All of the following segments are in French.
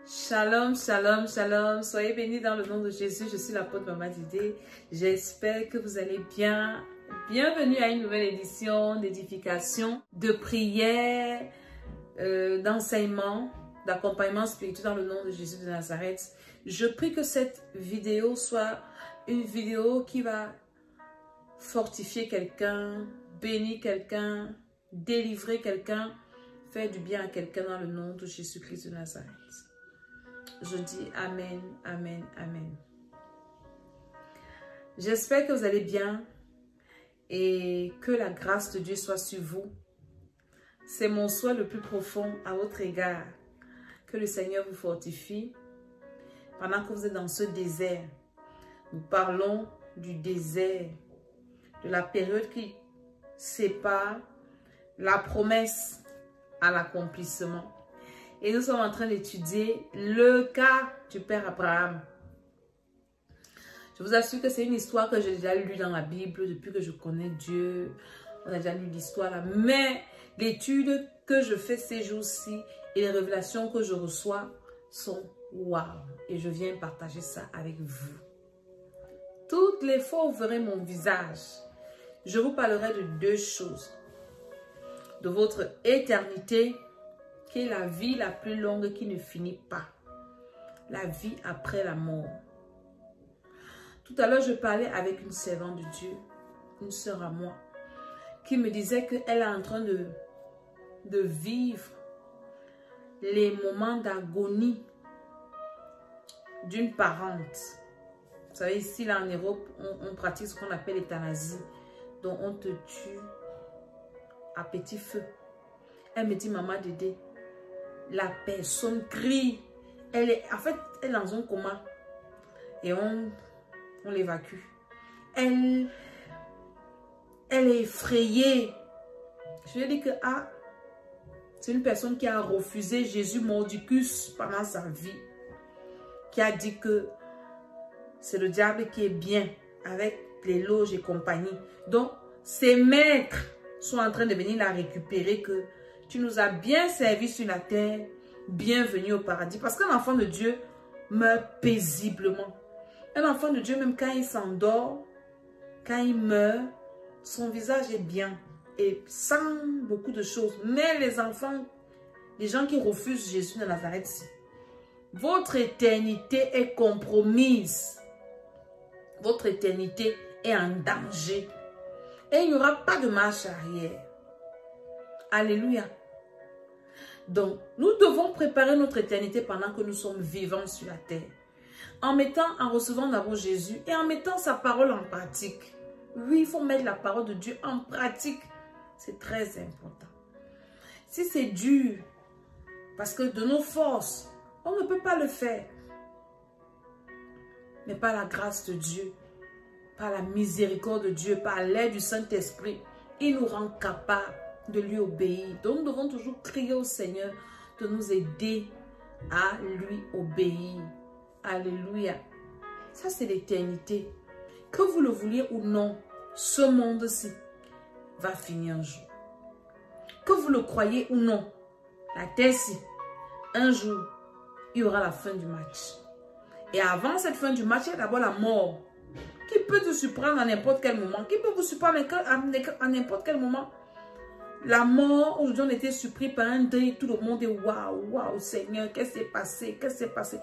Shalom, shalom, shalom. Soyez bénis dans le nom de Jésus. Je suis l'apôtre Maman Didé. J'espère que vous allez bien. Bienvenue à une nouvelle édition d'édification, de prière, d'enseignement, d'accompagnement spirituel dans le nom de Jésus de Nazareth. Je prie que cette vidéo soit une vidéo qui va fortifier quelqu'un, bénir quelqu'un, délivrer quelqu'un, faire du bien à quelqu'un dans le nom de Jésus-Christ de Nazareth. Je dis Amen, Amen, Amen. J'espère que vous allez bien et que la grâce de Dieu soit sur vous. C'est mon souhait le plus profond à votre égard. Que le Seigneur vous fortifie pendant que vous êtes dans ce désert. Nous parlons du désert, de la période qui sépare la promesse à l'accomplissement. Et nous sommes en train d'étudier le cas du Père Abraham. Je vous assure que c'est une histoire que j'ai déjà lue dans la Bible depuis que je connais Dieu. On a déjà lu l'histoire là. Mais l'étude que je fais ces jours-ci et les révélations que je reçois sont waouh. Et je viens partager ça avec vous. Toutes les fois où vous verrez mon visage, je vous parlerai de deux choses. De votre éternité, qui est la vie la plus longue qui ne finit pas. La vie après la mort. Tout à l'heure, je parlais avec une servante de Dieu, une sœur à moi, qui me disait qu'elle est en train de vivre les moments d'agonie d'une parente. Vous savez, ici, là en Europe, on pratique ce qu'on appelle l'euthanasie. Donc, on te tue à petit feu. Elle me dit, maman Dédé, la personne crie. En fait, elle est dans un coma. Et on l'évacue. Elle est effrayée. Je lui ai dit que c'est une personne qui a refusé Jésus mordicus pendant sa vie. Qui a dit que c'est le diable qui est bien avec les loges et compagnie. Donc, ses maîtres sont en train de venir la récupérer que tu nous as bien servi sur la terre, bienvenue au paradis. Parce qu'un enfant de Dieu meurt paisiblement. Un enfant de Dieu, même quand il s'endort, quand il meurt, son visage est bien et sans beaucoup de choses. Mais les enfants, les gens qui refusent Jésus de Nazareth, votre éternité est compromise. Votre éternité est en danger. Et il n'y aura pas de marche arrière. Alléluia. Donc, nous devons préparer notre éternité pendant que nous sommes vivants sur la terre. En recevant d'abord Jésus et en mettant sa parole en pratique. Oui, il faut mettre la parole de Dieu en pratique. C'est très important. Si c'est dur, parce que de nos forces, on ne peut pas le faire. Mais par la grâce de Dieu, par la miséricorde de Dieu, par l'aide du Saint-Esprit, il nous rend capables de lui obéir. Donc nous devons toujours crier au Seigneur de nous aider à lui obéir. Alléluia. Ça c'est l'éternité. Que vous le vouliez ou non, ce monde-ci va finir un jour. Que vous le croyez ou non, la terre-ci, un jour, il y aura la fin du match. Et avant cette fin du match, il y a d'abord la mort. Qui peut te surprendre à n'importe quel moment. Qui peut vous surprendre à n'importe quel moment. La mort, aujourd'hui on était surpris par un deuil. Tout le monde est waouh, waouh Seigneur, qu'est-ce qui s'est passé, qu'est-ce qui s'est passé.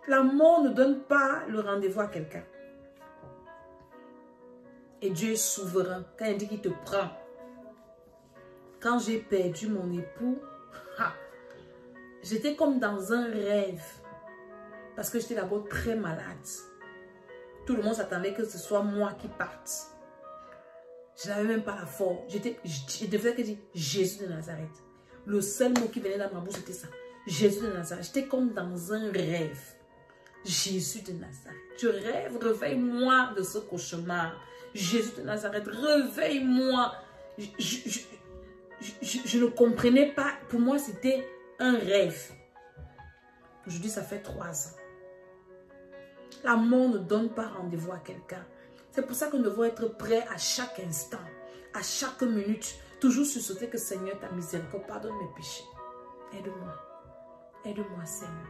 La mort ne donne pas le rendez-vous à quelqu'un. Et Dieu est souverain. Quand il dit qu'il te prend. Quand j'ai perdu mon époux, j'étais comme dans un rêve. Parce que j'étais d'abord très malade. Tout le monde s'attendait que ce soit moi qui parte. Je n'avais même pas la force. Je devais que dire Jésus de Nazareth. Le seul mot qui venait dans ma bouche, c'était ça. Jésus de Nazareth. J'étais comme dans un rêve. Jésus de Nazareth. Je rêve, réveille-moi de ce cauchemar. Jésus de Nazareth, réveille-moi. Je ne comprenais pas. Pour moi, c'était un rêve. Aujourd'hui, ça fait 3 ans. La mort ne donne pas rendez-vous à quelqu'un. C'est pour ça que nous devons être prêts à chaque instant, à chaque minute, toujours sursauter que Seigneur, ta miséricorde, pardonne mes péchés. Aide-moi. Aide-moi, Seigneur.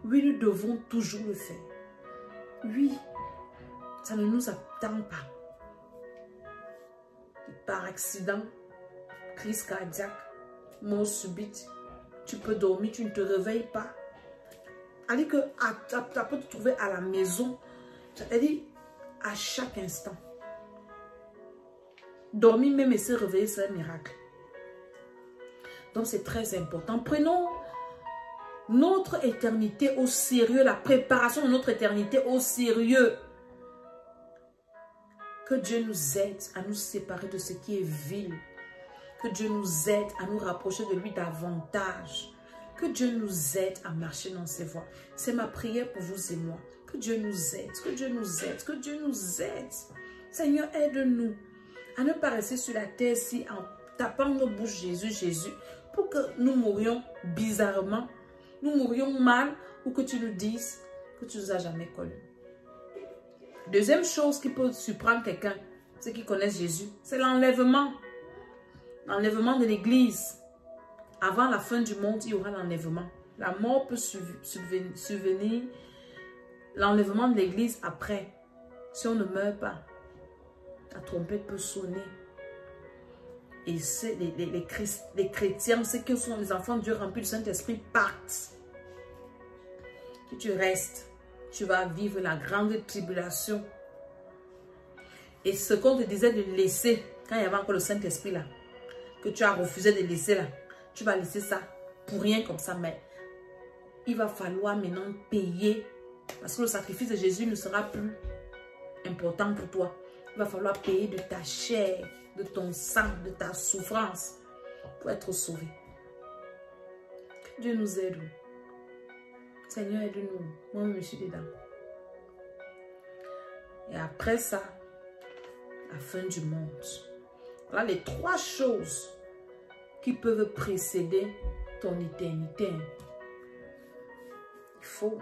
Oui, nous devons toujours le faire. Oui, ça ne nous attend pas. Par accident, crise cardiaque, mort subite, tu peux dormir, tu ne te réveilles pas. C'est-à-dire que tu peux te trouver à la maison, c'est-à-dire à chaque instant. Dormir même et se réveiller, c'est un miracle. Donc c'est très important. Prenons notre éternité au sérieux, la préparation de notre éternité au sérieux. Que Dieu nous aide à nous séparer de ce qui est vil. Que Dieu nous aide à nous rapprocher de lui davantage. Que Dieu nous aide à marcher dans ses voies. C'est ma prière pour vous et moi. Que Dieu nous aide, que Dieu nous aide, que Dieu nous aide. Seigneur, aide-nous à ne pas rester sur la terre si en tapant nos bouches Jésus, Jésus, pour que nous mourions bizarrement, nous mourions mal, ou que tu nous dises que tu ne nous as jamais connus. Deuxième chose qui peut surprendre quelqu'un, ceux qui connaissent Jésus, c'est l'enlèvement. L'enlèvement de l'église. Avant la fin du monde, il y aura l'enlèvement. La mort peut survenir. L'enlèvement de l'église après. Si on ne meurt pas, la trompette peut sonner. Et les chrétiens, ceux qui sont les enfants de Dieu remplis du Saint-Esprit, partent. Si tu restes, tu vas vivre la grande tribulation. Et ce qu'on te disait de laisser, quand il y avait encore le Saint-Esprit là, que tu as refusé de laisser là, tu vas laisser ça pour rien comme ça, mais il va falloir maintenant payer, parce que le sacrifice de Jésus ne sera plus important pour toi. Il va falloir payer de ta chair, de ton sang, de ta souffrance pour être sauvé. Que Dieu nous aide. Seigneur, aide-nous. Moi, je suis dedans. Et après ça, la fin du monde. Voilà les 3 choses qui peuvent précéder ton éternité. Il faut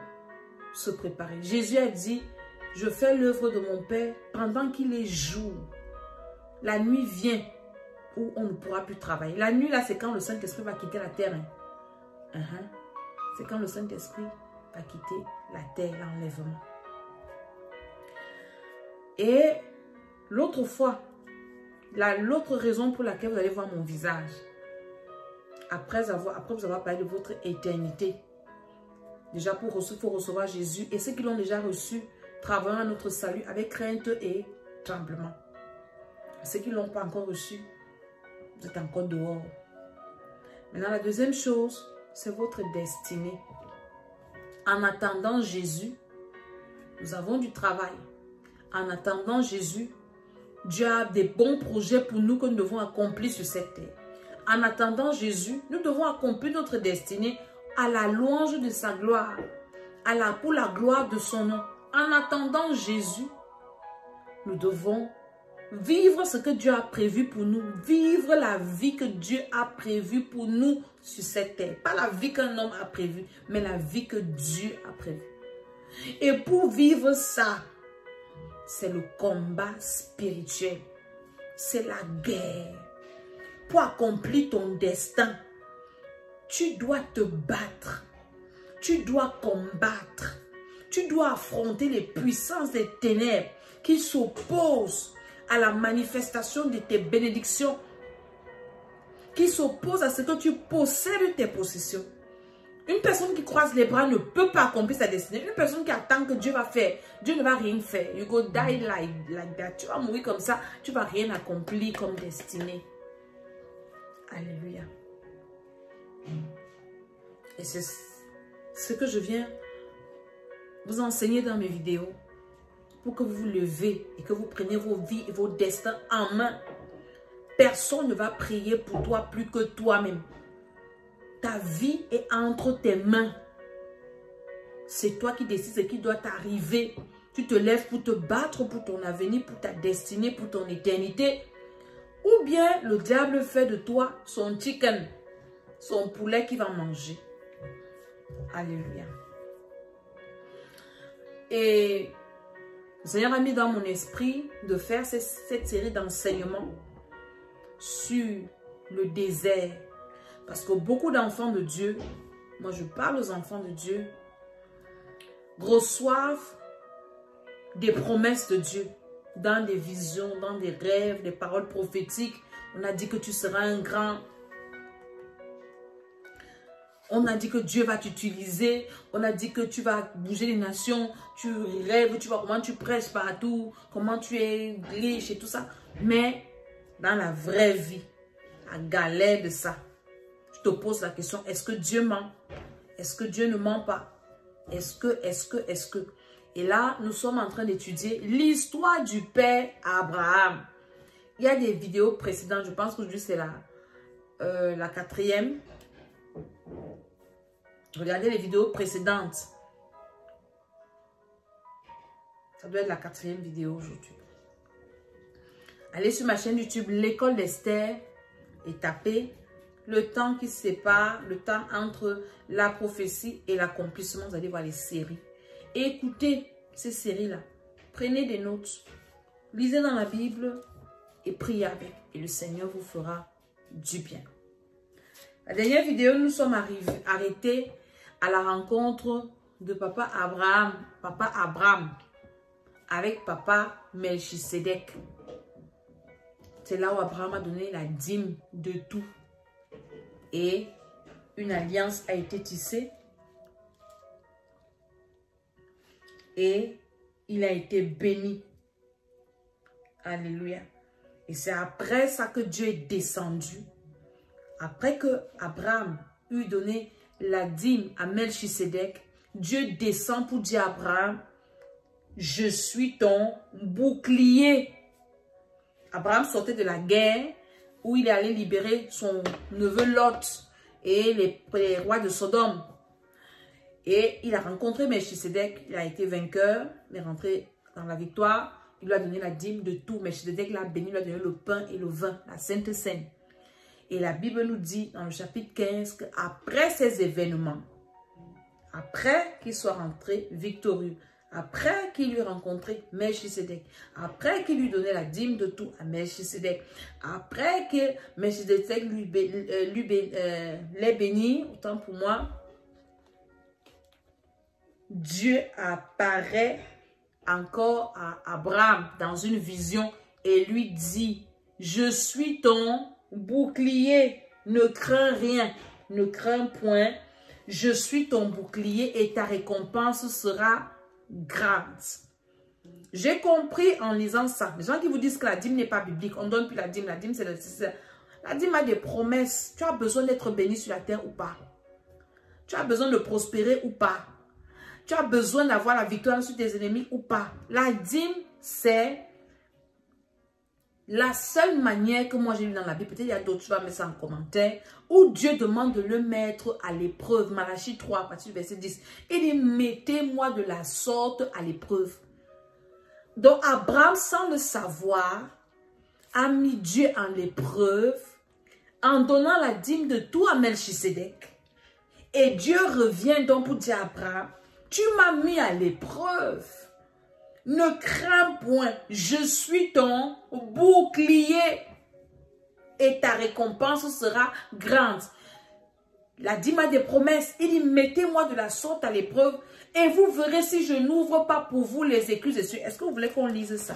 se préparer. Jésus a dit, je fais l'œuvre de mon Père pendant qu'il est jour. La nuit vient où on ne pourra plus travailler. La nuit, là, c'est quand le Saint-Esprit va quitter la terre. C'est quand le Saint-Esprit va quitter la terre, l'enlèvement. Et l'autre fois, l'autre raison pour laquelle vous allez voir mon visage, après vous avoir parlé de votre éternité, déjà il faut recevoir Jésus, et ceux qui l'ont déjà reçu, travaillant à notre salut avec crainte et tremblement. Ceux qui ne l'ont pas encore reçu, vous êtes encore dehors. Maintenant, la deuxième chose, c'est votre destinée. En attendant Jésus, nous avons du travail. En attendant Jésus, Dieu a des bons projets pour nous que nous devons accomplir sur cette terre. En attendant Jésus, nous devons accomplir notre destinée à la louange de sa gloire, pour la gloire de son nom. En attendant Jésus, nous devons vivre ce que Dieu a prévu pour nous. Vivre la vie que Dieu a prévue pour nous sur cette terre. Pas la vie qu'un homme a prévue, mais la vie que Dieu a prévue. Et pour vivre ça, c'est le combat spirituel. C'est la guerre. Pour accomplir ton destin, tu dois te battre. Tu dois combattre. Tu dois affronter les puissances des ténèbres qui s'opposent à la manifestation de tes bénédictions, qui s'opposent à ce que tu possèdes tes possessions. Une personne qui croise les bras ne peut pas accomplir sa destinée. Une personne qui attend que Dieu va faire, Dieu ne va rien faire. You go die like that. Tu vas mourir comme ça, tu ne vas rien accomplir comme destinée. Alléluia. Et c'est ce que je viens vous enseigner dans mes vidéos pour que vous vous levez et que vous preniez vos vies et vos destins en main. Personne ne va prier pour toi plus que toi-même. Ta vie est entre tes mains. C'est toi qui décides ce qui doit t'arriver. Tu te lèves pour te battre pour ton avenir, pour ta destinée, pour ton éternité. Ou bien le diable fait de toi son chicken, son poulet qui va manger. Alléluia. Et le Seigneur a mis dans mon esprit de faire cette série d'enseignements sur le désert. Parce que beaucoup d'enfants de Dieu moi je parle aux enfants de Dieu, reçoivent des promesses de Dieu, dans des visions, dans des rêves, des paroles prophétiques. On a dit que tu seras un grand. On a dit que Dieu va t'utiliser. On a dit que tu vas bouger les nations. Tu rêves, tu vois comment tu prêches partout, comment tu es riche et tout ça. Mais dans la vraie vie, la galère de ça, je te pose la question, est-ce que Dieu ment? Est-ce que Dieu ne ment pas? Est-ce que? Et là, nous sommes en train d'étudier l'histoire du père Abraham. Il y a des vidéos précédentes, je pense qu'aujourd'hui c'est la 4e. Regardez les vidéos précédentes. Ça doit être la 4e vidéo aujourd'hui. Allez sur ma chaîne YouTube, l'école d'Esther, et tapez le temps qui sépare, le temps entre la prophétie et l'accomplissement. Vous allez voir les séries. Et écoutez ces séries-là. Prenez des notes. Lisez dans la Bible et priez avec. Et le Seigneur vous fera du bien. La dernière vidéo, nous sommes arrêtés à la rencontre de Papa Abraham avec Papa Melchisedec. C'est là où Abraham a donné la dîme de tout. Et une alliance a été tissée. Et il a été béni. Alléluia. Et c'est après ça que Dieu est descendu. Après que Abraham eut donné la dîme à Melchisedec, Dieu descend pour dire à Abraham, je suis ton bouclier. Abraham sortait de la guerre où il est allé libérer son neveu Lot et les rois de Sodome. Et il a rencontré Melchisedec, il a été vainqueur, il est rentré dans la victoire, il lui a donné la dîme de tout. Melchisedec l'a béni, il lui a donné le pain et le vin, la Sainte Seine. Et la Bible nous dit dans le chapitre 15 qu'après ces événements, après qu'il soit rentré victorieux, après qu'il lui rencontré Melchisedec, après qu'il lui donnait la dîme de tout à Melchisedec, après que Melchisedec l'ait béni, autant pour moi, Dieu apparaît encore à Abraham dans une vision et lui dit, je suis ton bouclier, ne crains rien, ne crains point, je suis ton bouclier et ta récompense sera grande. J'ai compris en lisant ça. Les gens qui vous disent que la dîme n'est pas biblique, on ne donne plus la dîme c'est le... La dîme a des promesses. Tu as besoin d'être béni sur la terre ou pas? Tu as besoin de prospérer ou pas? Tu as besoin d'avoir la victoire sur tes ennemis ou pas? La dîme, c'est la seule manière que moi j'ai lu dans la Bible, peut-être il y a d'autres, tu vas mettre ça en commentaire, où Dieu demande de le mettre à l'épreuve. Malachie 3, à partir du verset 10. Il dit, mettez-moi de la sorte à l'épreuve. Donc Abraham, sans le savoir, a mis Dieu en l'épreuve en donnant la dîme de tout à Melchisedec. Et Dieu revient donc pour dire à Abraham, tu m'as mis à l'épreuve. Ne crains point, je suis ton bouclier et ta récompense sera grande. La dîme a des promesses. Il dit, mettez-moi de la sorte à l'épreuve et vous verrez si je n'ouvre pas pour vous les écluses des cieux. Est-ce que vous voulez qu'on lise ça?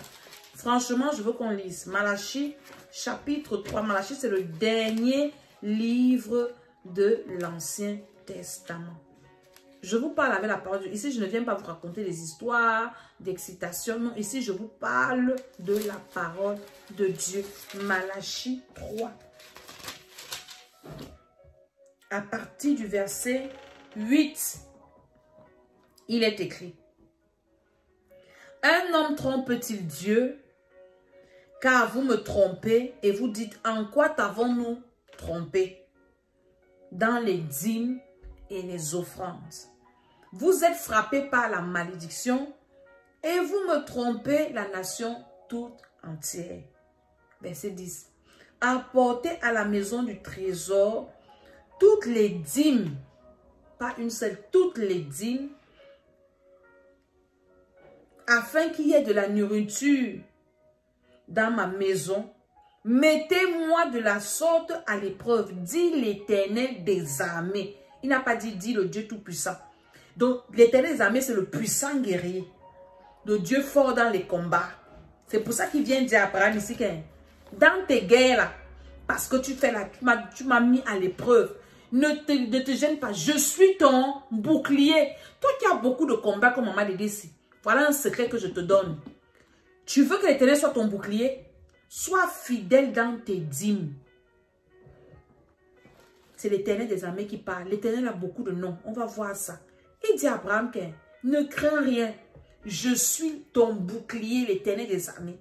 Franchement, je veux qu'on lise. Malachie, chapitre 3. Malachie, c'est le dernier livre de l'Ancien Testament. Je vous parle avec la parole de Dieu. Ici, je ne viens pas vous raconter des histoires d'excitation. Non, ici, je vous parle de la parole de Dieu. Malachie 3. À partir du verset 8, il est écrit. Un homme trompe-t-il Dieu? Car vous me trompez et vous dites, en quoi t'avons-nous trompé? Dans les dîmes et les offrandes. Vous êtes frappés par la malédiction et vous me trompez la nation toute entière. Verset 10. Apportez à la maison du trésor toutes les dîmes, pas une seule, toutes les dîmes, afin qu'il y ait de la nourriture dans ma maison. Mettez-moi de la sorte à l'épreuve, dit l'Éternel des armées. Il n'a pas dit le Dieu tout-puissant. Donc, l'Éternel des armées, c'est le puissant guerrier. Le Dieu fort dans les combats. C'est pour ça qu'il vient dire à Abraham ici que dans tes guerres, là, parce que tu m'as mis à l'épreuve, ne te gêne pas. Je suis ton bouclier. Toi qui as beaucoup de combats comme maman dit ici, voilà un secret que je te donne. Tu veux que l'Éternel soit ton bouclier? Sois fidèle dans tes dîmes. C'est l'Éternel des armées qui parle. L'Éternel a beaucoup de noms. On va voir ça. Il dit à Abraham que ne crains rien. Je suis ton bouclier, l'Éternel des armées.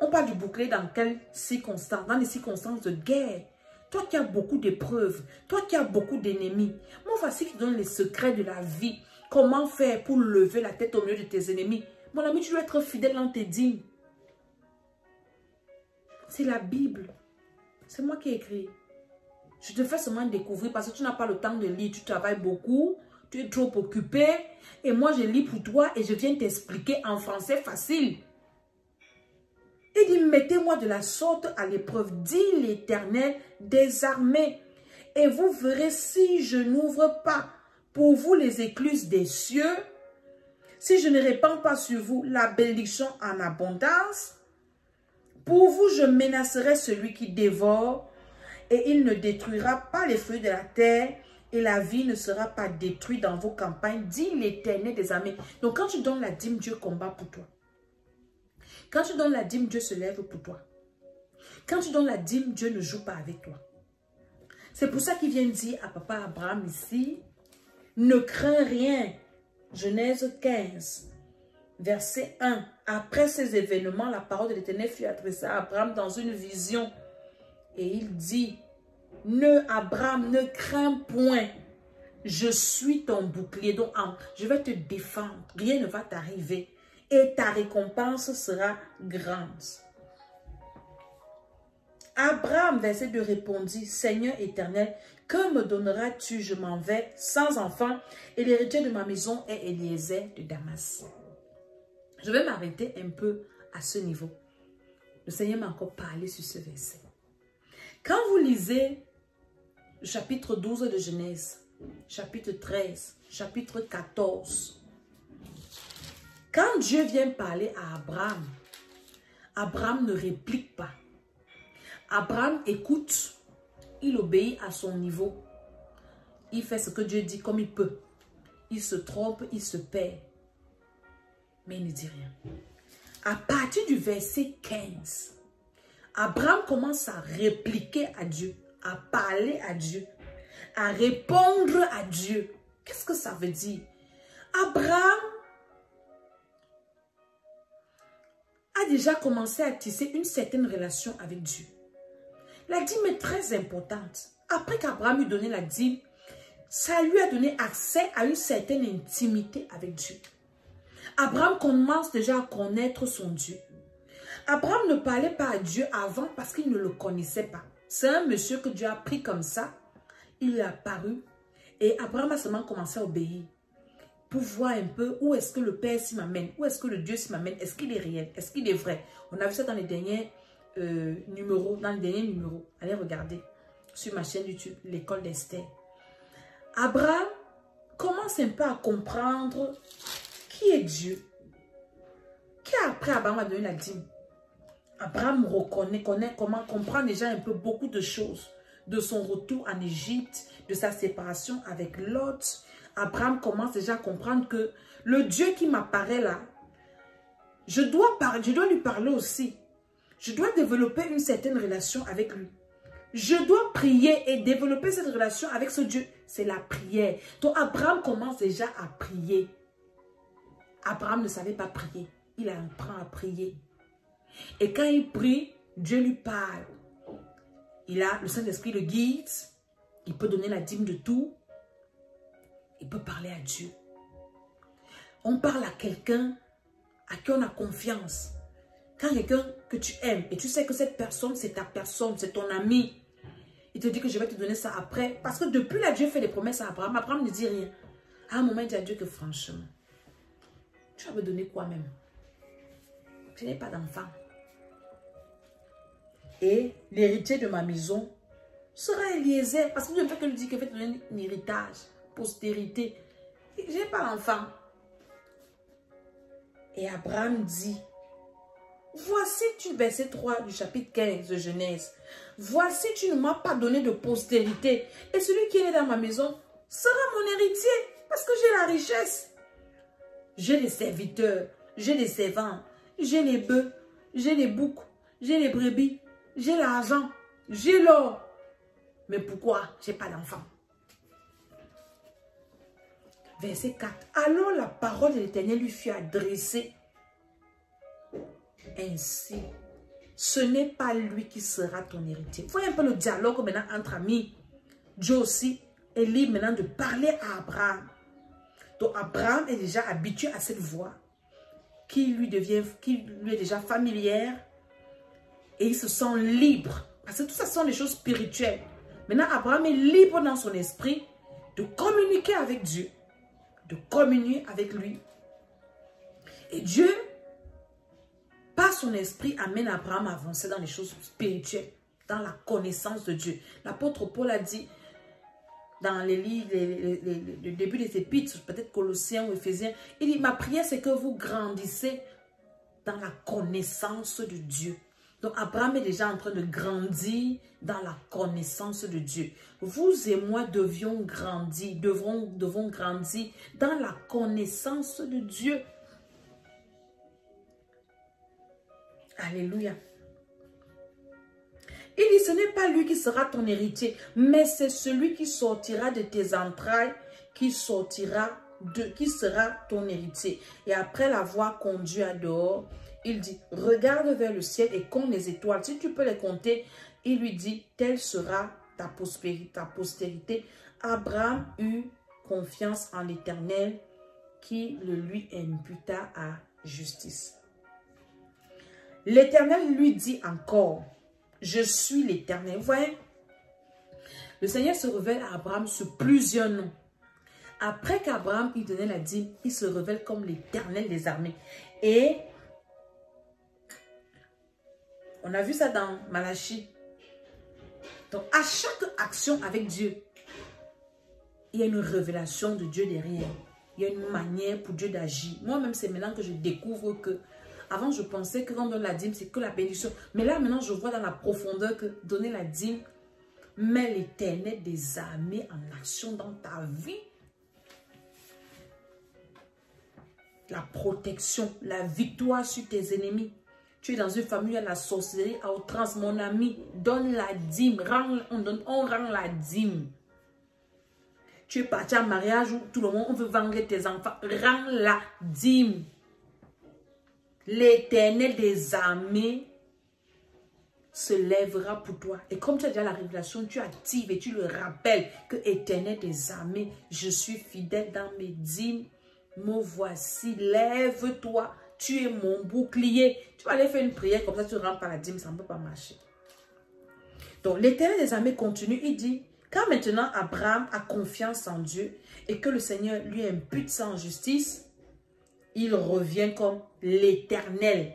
On parle du bouclier dans quelles circonstances? Dans les circonstances de guerre. Toi qui as beaucoup d'épreuves, toi qui as beaucoup d'ennemis. Moi, voici qui te donne les secrets de la vie. Comment faire pour lever la tête au milieu de tes ennemis? Mon ami, tu dois être fidèle dans tes dîmes. C'est la Bible. C'est moi qui ai écrit. Je te fais seulement découvrir parce que tu n'as pas le temps de lire. Tu travailles beaucoup, tu es trop occupé. Et moi, je lis pour toi et je viens t'expliquer en français facile. Il dit, mettez-moi de la sorte à l'épreuve, dit l'Éternel des armées. Et vous verrez si je n'ouvre pas pour vous les écluses des cieux, si je ne répands pas sur vous la bénédiction en abondance. Pour vous, je menacerai celui qui dévore, et il ne détruira pas les fruits de la terre, et la vie ne sera pas détruite dans vos campagnes, dit l'Éternel des armées. Donc quand tu donnes la dîme, Dieu combat pour toi. Quand tu donnes la dîme, Dieu se lève pour toi. Quand tu donnes la dîme, Dieu ne joue pas avec toi. C'est pour ça qu'il vient dire à papa Abraham ici, ne crains rien. Genèse 15, verset 1. Après ces événements, la parole de l'Éternel fut adressée à Abraham dans une vision. Et il dit, Abraham, ne crains point. Je suis ton bouclier. Donc, je vais te défendre. Rien ne va t'arriver. Et ta récompense sera grande. Abraham, verset 2, répondit, Seigneur éternel, que me donneras-tu? Je m'en vais sans enfant, et l'héritier de ma maison est Eliezer de Damas. Je vais m'arrêter un peu à ce niveau. Le Seigneur m'a encore parlé sur ce verset. Quand vous lisez le chapitre 12 de Genèse, chapitre 13, chapitre 14, quand Dieu vient parler à Abraham, Abraham ne réplique pas. Abraham écoute, il obéit à son niveau. Il fait ce que Dieu dit comme il peut. Il se trompe, il se perd. Mais il ne dit rien. À partir du verset 15, Abraham commence à répliquer à Dieu, à parler à Dieu, à répondre à Dieu. Qu'est-ce que ça veut dire? Abraham a déjà commencé à tisser une certaine relation avec Dieu. La dîme est très importante. Après qu'Abraham lui donnait la dîme, ça lui a donné accès à une certaine intimité avec Dieu. Abraham commence déjà à connaître son Dieu. Abraham ne parlait pas à Dieu avant parce qu'il ne le connaissait pas. C'est un monsieur que Dieu a pris comme ça. Il est apparu et Abraham a seulement commencé à obéir. Pour voir un peu où est-ce que le Père s'y m'amène, où est-ce que le Dieu s'y m'amène, est-ce qu'il est réel, est-ce qu'il est vrai. On a vu ça dans les derniers numéros, allez regarder sur ma chaîne YouTube, l'école d'Esther. Abraham commence un peu à comprendre qui est Dieu. Qui après Abraham a donné la dîme? Abraham comprend déjà un peu beaucoup de choses. De son retour en Égypte, de sa séparation avec Lot. Abraham commence déjà à comprendre que le Dieu qui m'apparaît là, je dois lui parler aussi. Je dois développer une certaine relation avec lui. Je dois prier et développer cette relation avec ce Dieu. C'est la prière. Donc Abraham commence déjà à prier. Abraham ne savait pas prier. Il apprend à prier. Et quand il prie, Dieu lui parle. Le Saint-Esprit le guide. Il peut donner la dîme de tout. Il peut parler à Dieu. On parle à quelqu'un à qui on a confiance. Quand quelqu'un que tu aimes et tu sais que cette personne, c'est ta personne, c'est ton ami. Il te dit que je vais te donner ça après. Parce que depuis là, Dieu fait des promesses à Abraham. Abraham ne dit rien. À un moment, il dit à Dieu que franchement, tu vas me donner quoi même? Je n'ai pas d'enfant. Et l'héritier de ma maison sera Eliezer. Parce que Dieu ne fait que lui dire qu'il va te donner un héritage, postérité. Je n'ai pas l'enfant. Et Abraham dit, voici tu, verset 3 du chapitre 15 de Genèse. Voici tu ne m'as pas donné de postérité. Et celui qui est né dans ma maison sera mon héritier. Parce que j'ai la richesse. J'ai des serviteurs, j'ai des servants, j'ai les bœufs, j'ai les boucs, j'ai les brebis, j'ai l'argent, j'ai l'or. Mais pourquoi je n'ai pas d'enfant? Verset 4. Alors la parole de l'Éternel lui fut adressée ainsi. Ce n'est pas lui qui sera ton héritier. Vous voyez un peu le dialogue maintenant entre amis. Dieu aussi est libre maintenant de parler à Abraham. Donc Abraham est déjà habitué à cette voix qui lui est déjà familière et il se sent libre. Parce que tout ça sont des choses spirituelles. Maintenant Abraham est libre dans son esprit de communiquer avec Dieu, de communier avec lui. Et Dieu, par son esprit, amène Abraham à avancer dans les choses spirituelles, dans la connaissance de Dieu. L'apôtre Paul a dit dans les livres, le début des épîtres, peut-être Colossiens ou Éphésiens, il dit, ma prière c'est que vous grandissez dans la connaissance de Dieu. Donc Abraham est déjà en train de grandir dans la connaissance de Dieu. Vous et moi devons grandir dans la connaissance de Dieu. Alléluia. Il dit, ce n'est pas lui qui sera ton héritier, mais c'est celui qui sortira de tes entrailles, qui sera ton héritier. Et après l'avoir conduit à dehors, il dit, regarde vers le ciel et compte les étoiles. Si tu peux les compter, il lui dit, telle sera ta postérité. Abraham eut confiance en l'Éternel qui le lui imputa à justice. L'Éternel lui dit encore, je suis l'Éternel. Vous voyez, le Seigneur se révèle à Abraham sur plusieurs noms. Après qu'Abraham lui donnait la dîme, il se révèle comme l'Éternel des armées. Et on a vu ça dans Malachie. Donc, à chaque action avec Dieu, il y a une révélation de Dieu derrière. Il y a une manière pour Dieu d'agir. Moi-même, c'est maintenant que je découvre que avant, je pensais que quand on donne la dîme, c'est que la bénédiction. Mais là, maintenant, je vois dans la profondeur que donner la dîme met l'Éternel des armées en action dans ta vie. La protection, la victoire sur tes ennemis. Tu es dans une famille à la sorcellerie, à outrance, mon ami, donne la dîme. On rend la dîme. Tu es parti en mariage où tout le monde, on veut vendre tes enfants. Rends la dîme. L'Éternel des armées se lèvera pour toi. Et comme tu as déjà la révélation, tu actives et tu le rappelles que Éternel des armées, je suis fidèle dans mes dîmes. Me voici, lève-toi. Tu es mon bouclier. Tu vas aller faire une prière comme ça, tu rentres par la dîme, ça ne peut pas marcher. Donc l'Éternel des armées continue, il dit, quand maintenant Abraham a confiance en Dieu et que le Seigneur lui impute ça en justice, il revient comme l'Éternel.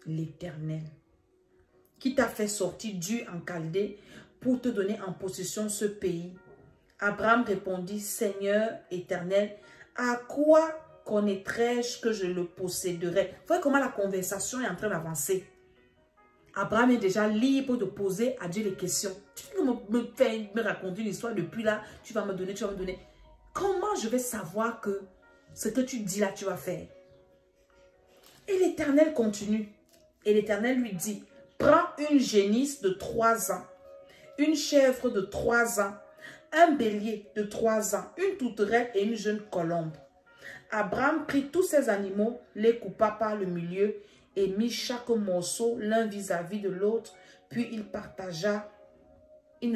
L'Éternel. Qui t'a fait sortir d'Ur en Chaldée pour te donner en possession ce pays. Abraham répondit, Seigneur éternel, à quoi connaîtrais-je que je le posséderais? Vous voyez comment la conversation est en train d'avancer. Abraham est déjà libre de poser à Dieu les questions. Tu peux me raconter une histoire depuis là, tu vas me donner. Comment je vais savoir que ce que tu dis là, tu vas faire? Et l'Éternel continue. Et l'Éternel lui dit, prends une génisse de 3 ans, une chèvre de 3 ans, un bélier de 3 ans, une tourterelle et une jeune colombe. Abraham prit tous ces animaux, les coupa par le milieu et mit chaque morceau l'un vis-à-vis de l'autre, puis il ne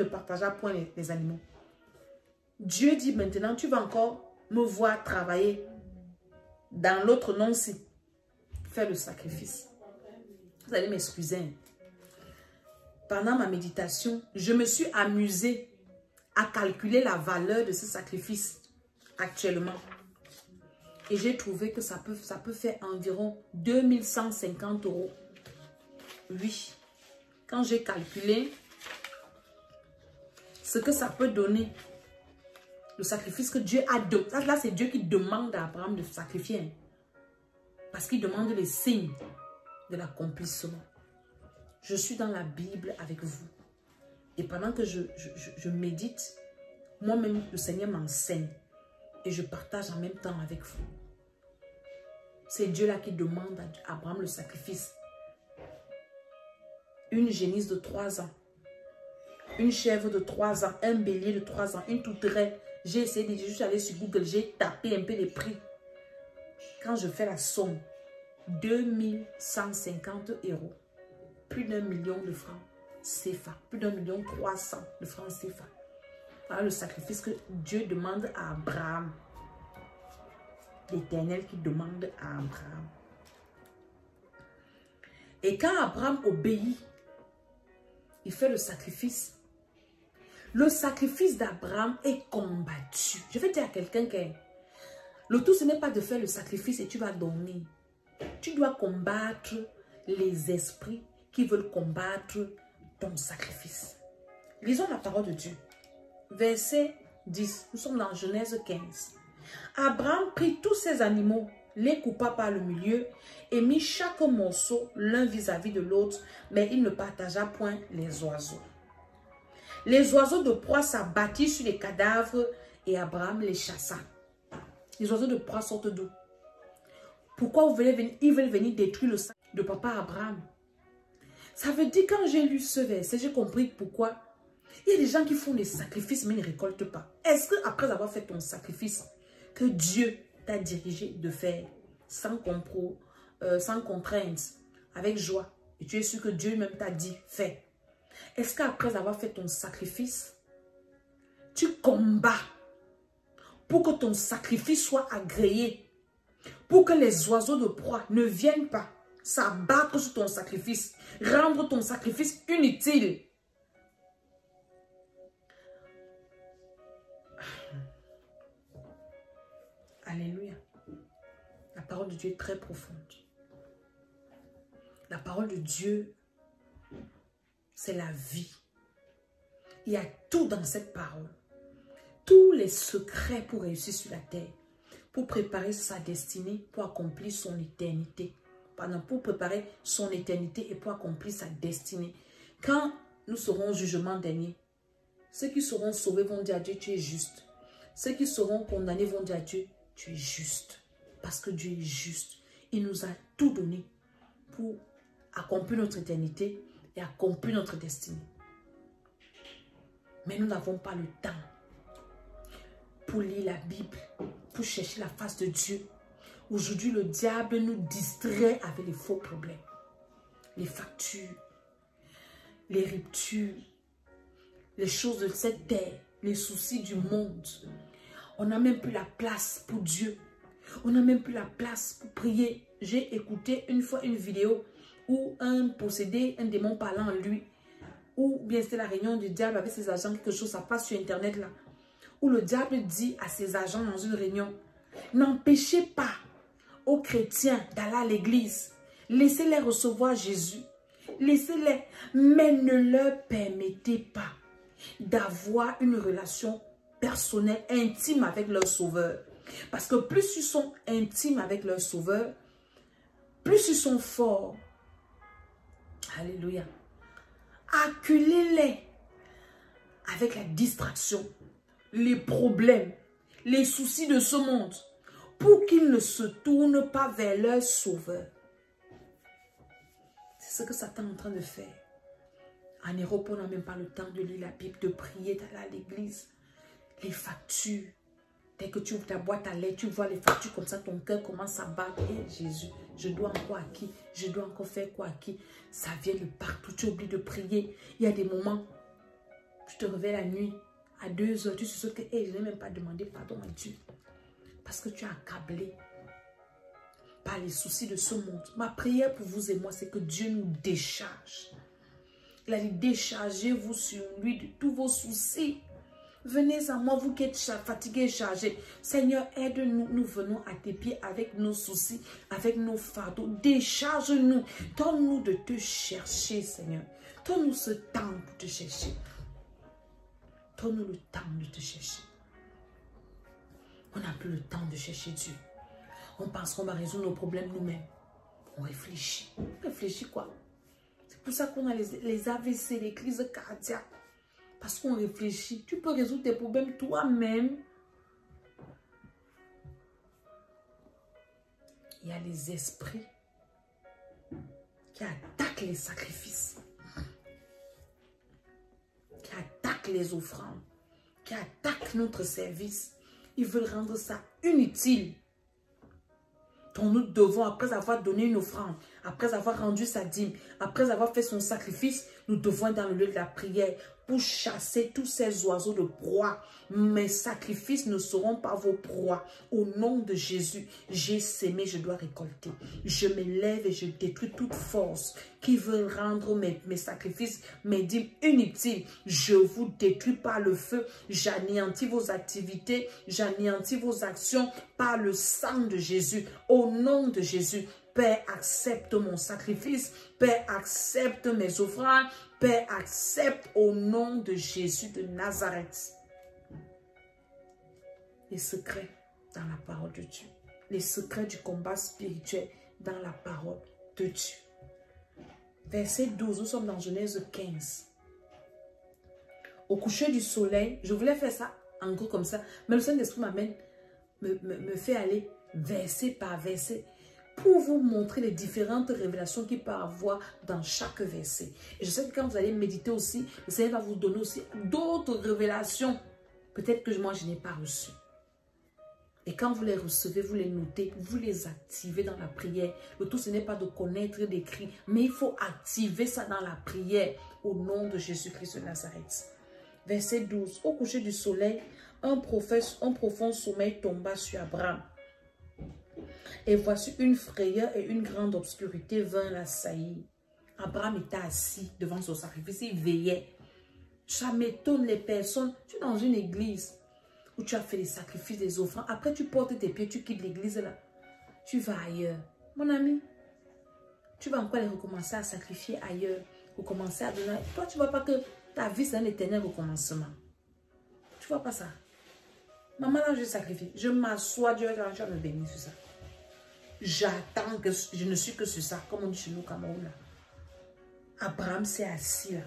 partagea point les animaux. Dieu dit maintenant, tu vas encore me voir travailler dans l'autre non-ci. Faire le sacrifice. Vous allez m'excuser. Pendant ma méditation, je me suis amusée à calculer la valeur de ce sacrifice actuellement. Et j'ai trouvé que ça peut faire environ 2150 €. Oui. quand j'ai calculé ce que ça peut donner, le sacrifice que Dieu a donné. Là, c'est Dieu qui demande à Abraham de sacrifier. Hein, parce qu'il demande les signes de l'accomplissement. Je suis dans la Bible avec vous. Et pendant que je médite, moi-même, le Seigneur m'enseigne. Et je partage en même temps avec vous. C'est Dieu là qui demande à Abraham le sacrifice. Une génisse de 3 ans. Une chèvre de 3 ans. Un bélier de 3 ans. Une touteraie. J'ai essayé de juste aller sur Google. J'ai tapé un peu les prix. Quand je fais la somme, 2150 €. Plus d'1 million de francs CFA. Plus d'1 million 300 de francs CFA. Voilà le sacrifice que Dieu demande à Abraham. L'Éternel qui demande à Abraham. Et quand Abraham obéit, il fait le sacrifice. Le sacrifice d'Abraham est combattu. Je vais dire à quelqu'un que le tout, ce n'est pas de faire le sacrifice et tu vas dormir. Tu dois combattre les esprits qui veulent combattre ton sacrifice. Lisons la parole de Dieu. Verset 10. Nous sommes dans Genèse 15. Abraham prit tous ses animaux, les coupa par le milieu et mit chaque morceau l'un vis-à-vis de l'autre, mais il ne partagea point les oiseaux. Les oiseaux de proie s'abattirent sur les cadavres et Abraham les chassa. Les oiseaux de proie sortent d'où? Pourquoi ils veulent venir détruire le sac de papa Abraham? Ça veut dire, quand j'ai lu ce verset, j'ai compris pourquoi il y a des gens qui font des sacrifices mais ne récoltent pas. Est-ce qu'après avoir fait ton sacrifice, que Dieu t'a dirigé de faire sans contrainte, avec joie, et tu es sûr que Dieu même t'a dit, fais. Est-ce qu'après avoir fait ton sacrifice, tu combats pour que ton sacrifice soit agréé, pour que les oiseaux de proie ne viennent pas s'abattre sur ton sacrifice, rendre ton sacrifice inutile? Alléluia. La parole de Dieu est très profonde. La parole de Dieu, c'est la vie. Il y a tout dans cette parole. Tous les secrets pour réussir sur la terre. Pour préparer sa destinée, pour accomplir son éternité. Pardon, pour préparer son éternité et pour accomplir sa destinée. Quand nous serons au jugement dernier, ceux qui seront sauvés vont dire à Dieu, tu es juste. Ceux qui seront condamnés vont dire à Dieu, tu es juste. Parce que Dieu est juste. Il nous a tout donné pour accomplir notre éternité et accomplir notre destinée. Mais nous n'avons pas le temps pour lire la Bible, pour chercher la face de Dieu. Aujourd'hui, le diable nous distrait avec les faux problèmes. Les factures, les ruptures, les choses de cette terre, les soucis du monde. On n'a même plus la place pour Dieu. On n'a même plus la place pour prier. J'ai écouté une fois une vidéo où un possédé, un démon parlant en lui, ou bien c'était la réunion du diable avec ses agents, quelque chose, ça passe sur internet là, où le diable dit à ses agents dans une réunion, n'empêchez pas aux chrétiens d'aller à l'église, laissez-les recevoir Jésus, laissez-les, mais ne leur permettez pas d'avoir une relation personnelle, intime avec leur sauveur. Parce que plus ils sont intimes avec leur sauveur, plus ils sont forts. Alléluia. Acculez-les avec la distraction, les problèmes, les soucis de ce monde, pour qu'ils ne se tournent pas vers leur sauveur. C'est ce que Satan est en train de faire. En Europe, on n'a même pas le temps de lire la Bible, de prier, d'aller à l'église. Les factures. Dès que tu ouvres ta boîte à lettres, tu vois les factures comme ça, ton cœur commence à battre. Et Jésus, je dois encore à qui? Je dois encore faire quoi à qui? Ça vient de partout, tu oublies de prier. Il y a des moments, tu te réveilles la nuit, à 2 h, tu te souviens que je n'ai même pas demandé pardon à Dieu. Parce que tu es accablé par les soucis de ce monde. Ma prière pour vous et moi, c'est que Dieu nous décharge. Il a dit, déchargez-vous sur lui de tous vos soucis. Venez à moi, vous qui êtes fatigués et chargés. Seigneur, aide-nous. Nous venons à tes pieds avec nos soucis, avec nos fardeaux. Décharge-nous. Donne-nous de te chercher, Seigneur. Donne-nous ce temps pour te chercher. Donne-nous le temps de te chercher. On n'a plus le temps de chercher Dieu. On pense qu'on va résoudre nos problèmes nous-mêmes. On réfléchit. On réfléchit quoi? C'est pour ça qu'on a les AVC, les crises cardiaques. Parce qu'on réfléchit. Tu peux résoudre tes problèmes toi-même. Il y a les esprits qui attaquent les sacrifices, qui attaquent les offrandes, qui attaquent notre service. Ils veulent rendre ça inutile. Donc nous devons, après avoir donné une offrande, après avoir rendu sa dîme, après avoir fait son sacrifice, nous devons être dans le lieu de la prière pour chasser tous ces oiseaux de proie. Mes sacrifices ne seront pas vos proies. Au nom de Jésus, j'ai sémé, je dois récolter. Je m'élève et je détruis toute force qui veut rendre mes sacrifices, mes dîmes inutiles. Je vous détruis par le feu. J'anéantis vos activités, j'anéantis vos actions par le sang de Jésus. Au nom de Jésus, Père, accepte mon sacrifice. Père, accepte mes offrandes. Père, accepte au nom de Jésus de Nazareth. Les secrets dans la parole de Dieu. Les secrets du combat spirituel dans la parole de Dieu. Verset 12, nous sommes dans Genèse 15. Au coucher du soleil, je voulais faire ça en gros comme ça, mais le Saint-Esprit me fait aller verset par verset pour vous montrer les différentes révélations qu'il peut avoir dans chaque verset. Et je sais que quand vous allez méditer aussi, le Seigneur va vous donner aussi d'autres révélations. Peut-être que moi, je n'ai pas reçu. Et quand vous les recevez, vous les notez, vous les activez dans la prière. Le tout, ce n'est pas de connaître d'écrit, mais il faut activer ça dans la prière au nom de Jésus-Christ de Nazareth. Verset 12. Au coucher du soleil, un profond sommeil tomba sur Abraham. Et voici une frayeur et une grande obscurité vint l'assaillir. Abraham était assis devant son sacrifice, il veillait. Ça m'étonne les personnes. Tu es dans une église où tu as fait les sacrifices, des offrandes. Après, tu portes tes pieds, tu quittes l'église là. Tu vas ailleurs. Mon ami, tu vas encore les recommencer à sacrifier ailleurs. Recommencer à donner. Toi, tu ne vois pas que ta vie, c'est un éternel recommencement. Tu ne vois pas ça. Maman, là, je sacrifie. Je m'assois, Dieu va me bénir sur ça. J'attends que je ne suis que sur ça, comme on dit chez nous au Cameroun. Là. Abraham s'est assis là.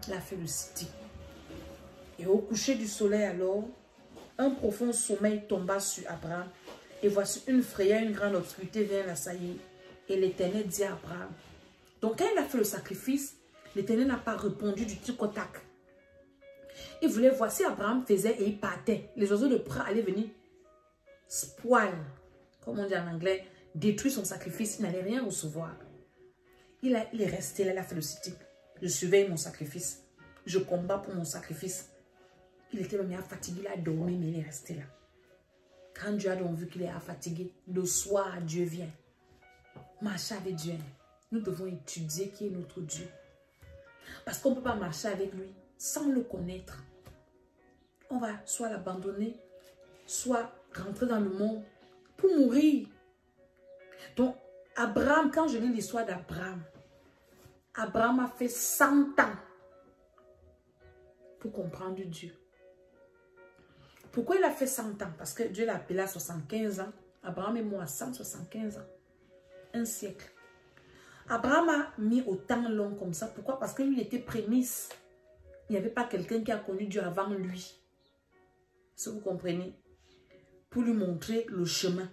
Il a fait le city. Et au coucher du soleil alors, un profond sommeil tomba sur Abraham. Et voici une frayeur, une grande obscurité vient l'assaillir. Et l'Éternel dit à Abraham. Donc quand il a fait le sacrifice, l'Éternel n'a pas répondu du tic au tac. Il voulait voir si Abraham faisait et il partait. Les oiseaux de proie allaient venir spoil, comme on dit en anglais, détruire son sacrifice. Il n'allait rien recevoir. Il est resté là, il a fait le city. Je surveille mon sacrifice. Je combats pour mon sacrifice. Il était même fatigué, il a dormi, mais il est resté là. Quand Dieu a donc vu qu'il est fatigué, le soir, Dieu vient. Marcher avec Dieu. Nous devons étudier qui est notre Dieu. Parce qu'on ne peut pas marcher avec lui sans le connaître. On va soit l'abandonner, soit rentrer dans le monde pour mourir. Donc, Abraham, quand je lis l'histoire d'Abraham, Abraham a fait 100 ans pour comprendre Dieu. Pourquoi il a fait 100 ans? Parce que Dieu l'a appelé à 75 ans. Abraham est mort à 175 ans. Un siècle. Abraham a mis autant long comme ça. Pourquoi? Parce que lui, il était prémisse. Il n'y avait pas quelqu'un qui a connu Dieu avant lui. Si vous comprenez. Pour lui montrer le chemin.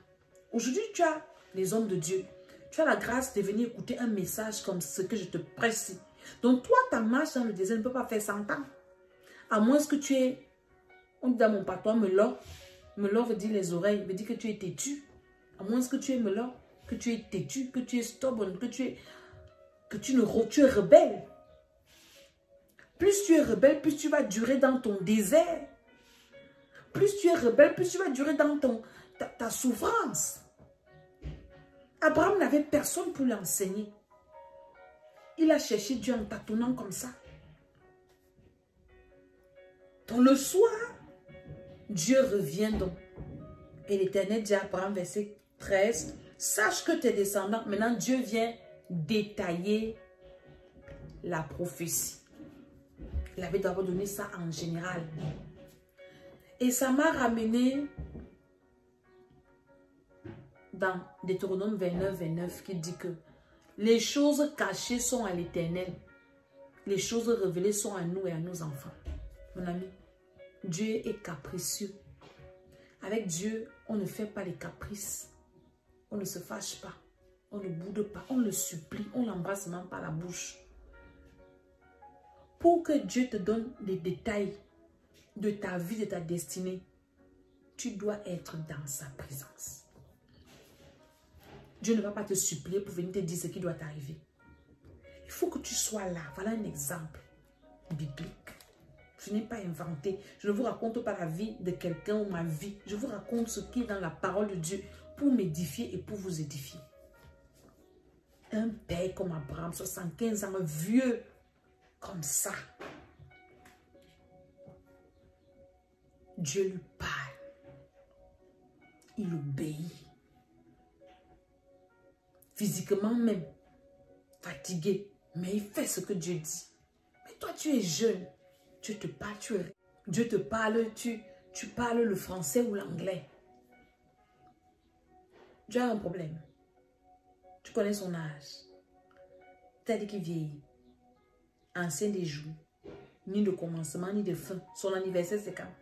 Aujourd'hui, tu as les hommes de Dieu. Tu as la grâce de venir écouter un message comme ce que je te presse. Donc toi, ta marche dans le désert ne peut pas faire 100 ans. À moins que tu es, on dit dans mon patois, melon. Melon veut dire les oreilles, veut dire que tu es têtu. À moins que tu es melon, que tu es têtu, que tu es stubborn, que tu es rebelle. Plus tu es rebelle, plus tu vas durer dans ton désert. Plus tu es rebelle, plus tu vas durer dans ta souffrance. Abraham n'avait personne pour l'enseigner. Il a cherché Dieu en tâtonnant comme ça. Dans le soir, Dieu revient donc. Et l'Éternel dit à Abraham, verset 13, Sache que tes descendants, maintenant Dieu vient détailler la prophétie. Il avait d'abord donné ça en général. Et ça m'a ramené dans Deutéronome 29, 29 qui dit que les choses cachées sont à l'Éternel. Les choses révélées sont à nous et à nos enfants. Mon ami, Dieu est capricieux. Avec Dieu, on ne fait pas les caprices. On ne se fâche pas. On ne boude pas. On le supplie. On l'embrasse même par la bouche. Pour que Dieu te donne les détails de ta vie, de ta destinée, tu dois être dans sa présence. Dieu ne va pas te supplier pour venir te dire ce qui doit t'arriver. Il faut que tu sois là. Voilà un exemple biblique. Je n'ai pas inventé. Je ne vous raconte pas la vie de quelqu'un ou ma vie. Je vous raconte ce qui est dans la parole de Dieu pour m'édifier et pour vous édifier. Un père comme Abraham, 75 ans, vieux comme ça. Dieu lui parle. Il obéit. Physiquement même, fatigué. Mais il fait ce que Dieu dit. Mais toi, tu es jeune. Dieu te parle, Dieu te parle, tu parles le français ou l'anglais. Dieu a un problème. Tu connais son âge. Tu as dit qu'il vieillit. Ancien des jours. Ni de commencement, ni de fin. Son anniversaire, c'est quand?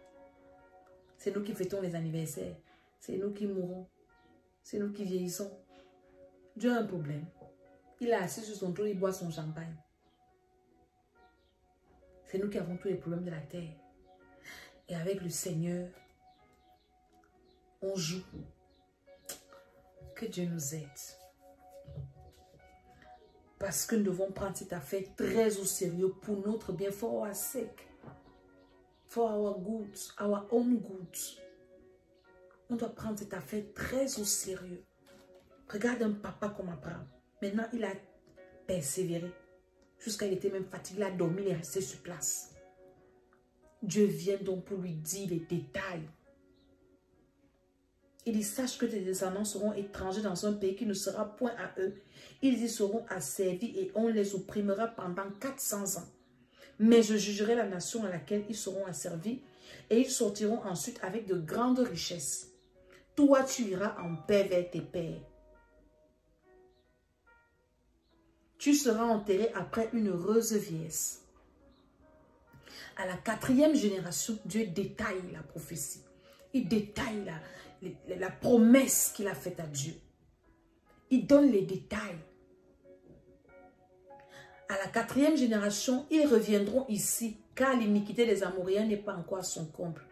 C'est nous qui fêtons les anniversaires. C'est nous qui mourons. C'est nous qui vieillissons. Dieu a un problème. Il est assis sur son trône, il boit son champagne. C'est nous qui avons tous les problèmes de la terre. Et avec le Seigneur, on joue. Que Dieu nous aide. Parce que nous devons prendre cette affaire très au sérieux pour notre bien, for our sake. For our good, our own good. On doit prendre cette affaire très au sérieux. Regarde un papa comme Abraham. Maintenant, il a persévéré. Jusqu'à il était même fatigué, il a dormi, il est resté sur place. Dieu vient donc pour lui dire les détails. Il dit, sache que tes descendants seront étrangers dans un pays qui ne sera point à eux. Ils y seront asservis et on les opprimera pendant 400 ans. Mais je jugerai la nation à laquelle ils seront asservis et ils sortiront ensuite avec de grandes richesses. Toi, tu iras en paix vers tes pères. Tu seras enterré après une heureuse vieillesse. À la 4e génération, Dieu détaille la prophétie. Il détaille la promesse qu'il a faite à Dieu. Il donne les détails. À la 4e génération, ils reviendront ici, car l'iniquité des Amoréens n'est pas encore à son comble.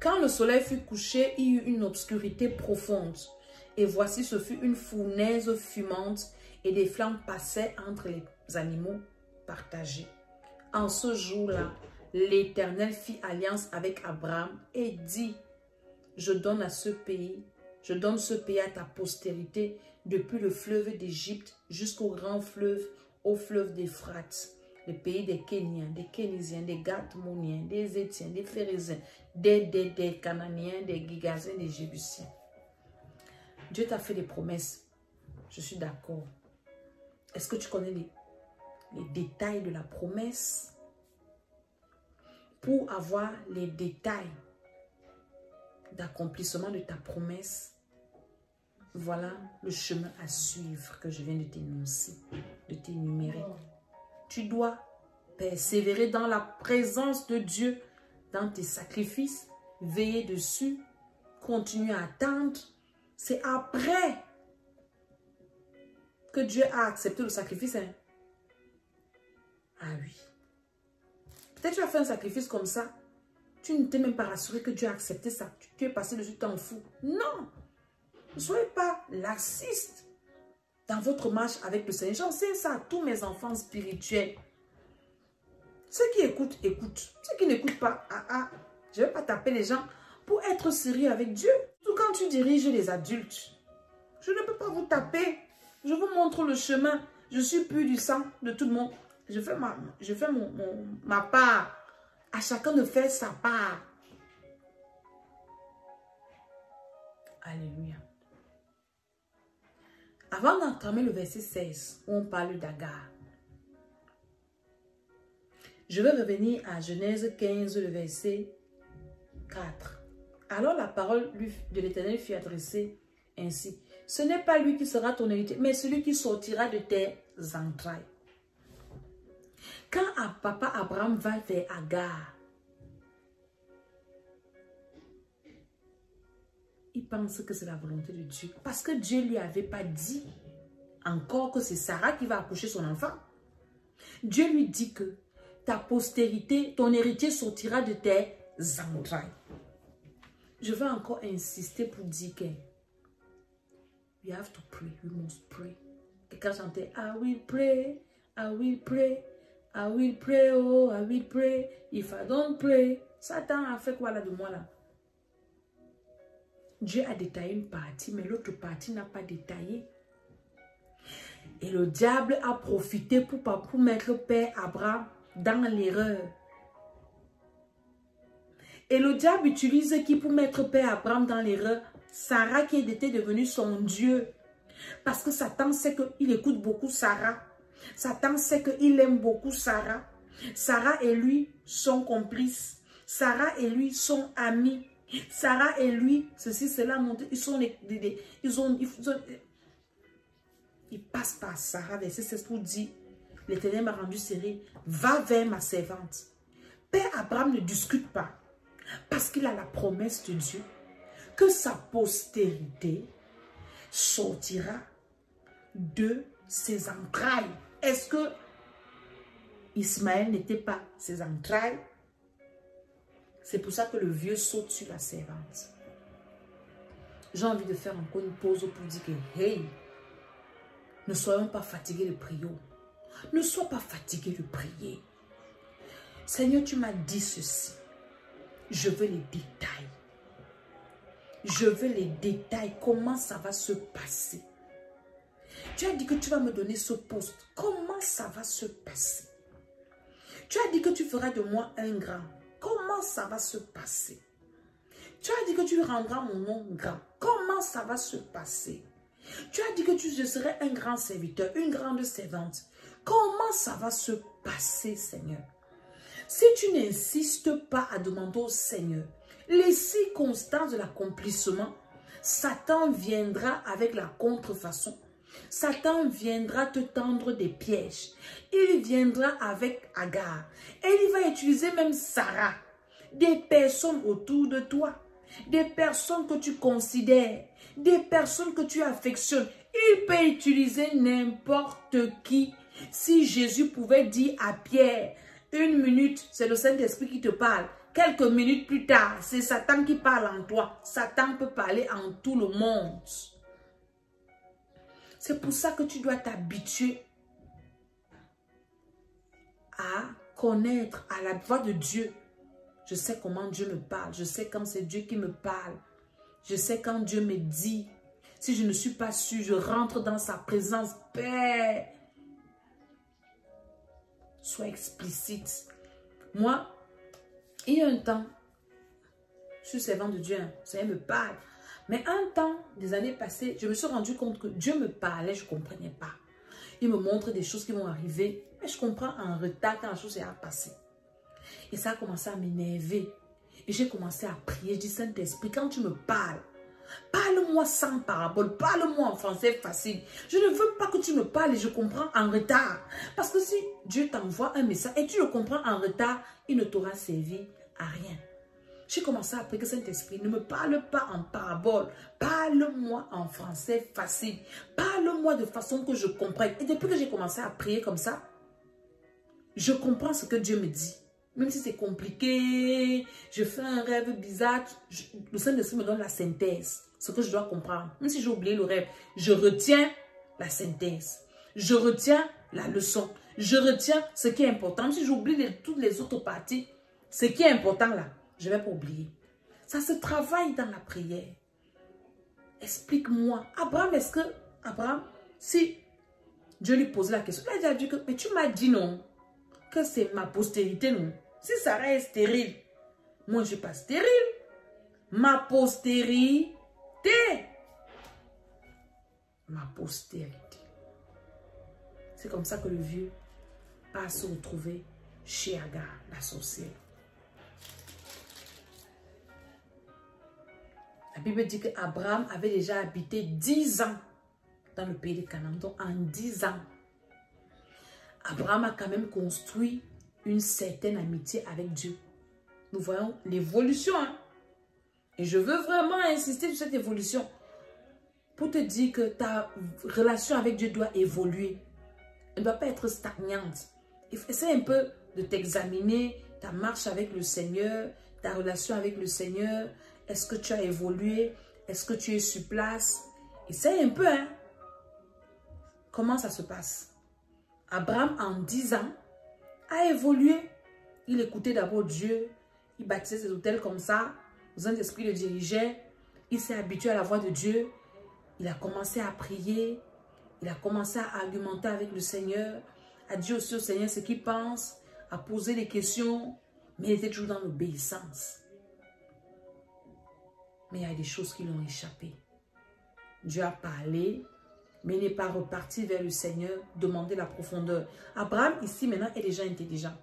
Quand le soleil fut couché, il y eut une obscurité profonde. Et voici, ce fut une fournaise fumante, et des flammes passaient entre les animaux partagés. En ce jour-là, l'Éternel fit alliance avec Abraham et dit, je donne ce pays à ta postérité, depuis le fleuve d'Égypte jusqu'au grand fleuve, au fleuve d'Euphrate, le pays des Kéniens, des Kénisiens, des Gadmoniens, des Étiens, des Phérésiens, des Cananéens, des Gigasiens, des Jébusiens. Dieu t'a fait des promesses. Je suis d'accord. Est-ce que tu connais les détails de la promesse? Pour avoir les détails d'accomplissement de ta promesse, voilà le chemin à suivre que je viens de t'énoncer, de t'énumérer. Tu dois persévérer dans la présence de Dieu, dans tes sacrifices, veiller dessus, continuer à attendre. C'est après que Dieu a accepté le sacrifice. Hein? Ah oui. Peut-être tu as fait un sacrifice comme ça. Tu ne t'es même pas rassuré que Dieu a accepté ça. Tu es passé dessus, tu t'en fous. Non. Ne soyez pas laxiste dans votre marche avec le Seigneur. J'enseigne ça à tous mes enfants spirituels. Ceux qui écoutent, écoutent. Ceux qui n'écoutent pas, je ne vais pas taper les gens pour être sérieux avec Dieu. Surtout quand tu diriges les adultes. Je ne peux pas vous taper. Je vous montre le chemin. Je suis pur du sang de tout le monde. Je fais ma part. À chacun de faire sa part. Alléluia. Avant d'entamer le verset 16, où on parle d'Agar, je vais revenir à Genèse 15, le verset 4. Alors la parole de l'Éternel fut adressée ainsi. Ce n'est pas lui qui sera ton héritier, mais celui qui sortira de tes entrailles. Quand papa Abraham va vers Agar, il pense que c'est la volonté de Dieu. Parce que Dieu ne lui avait pas dit encore que c'est Sarah qui va accoucher son enfant. Dieu lui dit que ta postérité, ton héritier sortira de tes entrailles. Je vais encore insister pour dire que we have to pray, we must pray. Quelqu'un chantait I will pray, I will pray, I will pray, oh I will pray. If I don't pray, Satan a fait quoi là de moi là? Dieu a détaillé une partie, mais l'autre partie n'a pas détaillé. Et le diable a profité pour mettre Père Abraham dans l'erreur. Et le diable utilise qui pour mettre Père Abraham dans l'erreur? Sarah qui était devenue son Dieu. Parce que Satan sait qu'il écoute beaucoup Sarah. Satan sait qu'il aime beaucoup Sarah. Sarah et lui sont complices. Sarah et lui sont amis. Sarah et lui, ceci, cela, ils passent par Sarah, verset 16 pour dire, l'Éternel m'a rendu serré, va vers ma servante. Père Abraham ne discute pas, parce qu'il a la promesse de Dieu, que sa postérité sortira de ses entrailles. Est-ce que Ismaël n'était pas ses entrailles? C'est pour ça que le vieux saute sur la servante. J'ai envie de faire encore une pause pour dire que, hey, ne soyons pas fatigués de prier. Ne sois pas fatigué de prier. Seigneur, tu m'as dit ceci. Je veux les détails. Je veux les détails. Comment ça va se passer? Tu as dit que tu vas me donner ce poste. Comment ça va se passer? Tu as dit que tu feras de moi un grand. Comment ça va se passer? Tu as dit que tu rendras mon nom grand. Comment ça va se passer? Tu as dit que je serai un grand serviteur, une grande servante. Comment ça va se passer, Seigneur? Si tu n'insistes pas à demander au Seigneur les circonstances de l'accomplissement, Satan viendra avec la contrefaçon. Satan viendra te tendre des pièges. Il viendra avec Agar. Et il va utiliser même Sarah. Des personnes autour de toi. Des personnes que tu considères. Des personnes que tu affectionnes. Il peut utiliser n'importe qui. Si Jésus pouvait dire à Pierre, 1 minute, c'est le Saint-Esprit qui te parle. Quelques minutes plus tard, c'est Satan qui parle en toi. Satan peut parler en tout le monde. C'est pour ça que tu dois t'habituer à connaître à la voix de Dieu. Je sais comment Dieu me parle. Je sais quand c'est Dieu qui me parle. Je sais quand Dieu me dit. Si je ne suis pas sûre, je rentre dans sa présence. Père, sois explicite. Moi, il y a un temps, je suis servant de Dieu. Ça me parle. Mais un temps, des années passées, je me suis rendu compte que Dieu me parlait, je ne comprenais pas. Il me montre des choses qui vont arriver, mais je comprends en retard quand la chose est à passer. Et ça a commencé à m'énerver. Et j'ai commencé à prier. Je dis, Saint-Esprit, quand tu me parles, parle-moi sans parabole, parle-moi en français facile. Je ne veux pas que tu me parles et je comprends en retard. Parce que si Dieu t'envoie un message et tu le comprends en retard, il ne t'aura servi à rien. J'ai commencé à prier que Saint-Esprit ne me parle pas en parabole. Parle-moi en français facile. Parle-moi de façon que je comprenne. Et depuis que j'ai commencé à prier comme ça, je comprends ce que Dieu me dit. Même si c'est compliqué, je fais un rêve bizarre, le Saint-Esprit me donne la synthèse. Ce que je dois comprendre. Même si j'ai oublié le rêve, je retiens la synthèse. Je retiens la leçon. Je retiens ce qui est important. Même si j'oublie toutes les autres parties, ce qui est important là, je ne vais pas oublier. Ça se travaille dans la prière. Explique-moi. Abraham, est-ce que... Abraham, si Dieu lui posait la question, il a dit que... Mais tu m'as dit non. Que c'est ma postérité, non. Si Sarah est stérile, moi je ne suis pas stérile. Ma postérité. ma postérité. C'est comme ça que le vieux va se retrouver chez Agar, la sorcière. La Bible dit qu'Abraham avait déjà habité 10 ans dans le pays de Canaan. Donc en 10 ans, Abraham a quand même construit une certaine amitié avec Dieu. Nous voyons l'évolution. Hein? Et je veux vraiment insister sur cette évolution pour te dire que ta relation avec Dieu doit évoluer. Elle ne doit pas être stagnante. Essaie un peu de t'examiner, ta marche avec le Seigneur, ta relation avec le Seigneur. Est-ce que tu as évolué? Est-ce que tu es sur place? Essaie un peu. Hein? Comment ça se passe? Abraham, en 10 ans, a évolué. Il écoutait d'abord Dieu. Il bâtissait ses hôtels comme ça. Le Saint-Esprit le dirigeait. Il s'est habitué à la voix de Dieu. Il a commencé à prier. Il a commencé à argumenter avec le Seigneur. À dire aussi au Seigneur ce qu'il pense. À poser des questions. Mais il était toujours dans l'obéissance. Mais il y a des choses qui lui ont échappé. Dieu a parlé. Mais il n'est pas reparti vers le Seigneur, demander la profondeur. Abraham, ici, maintenant, est déjà intelligent.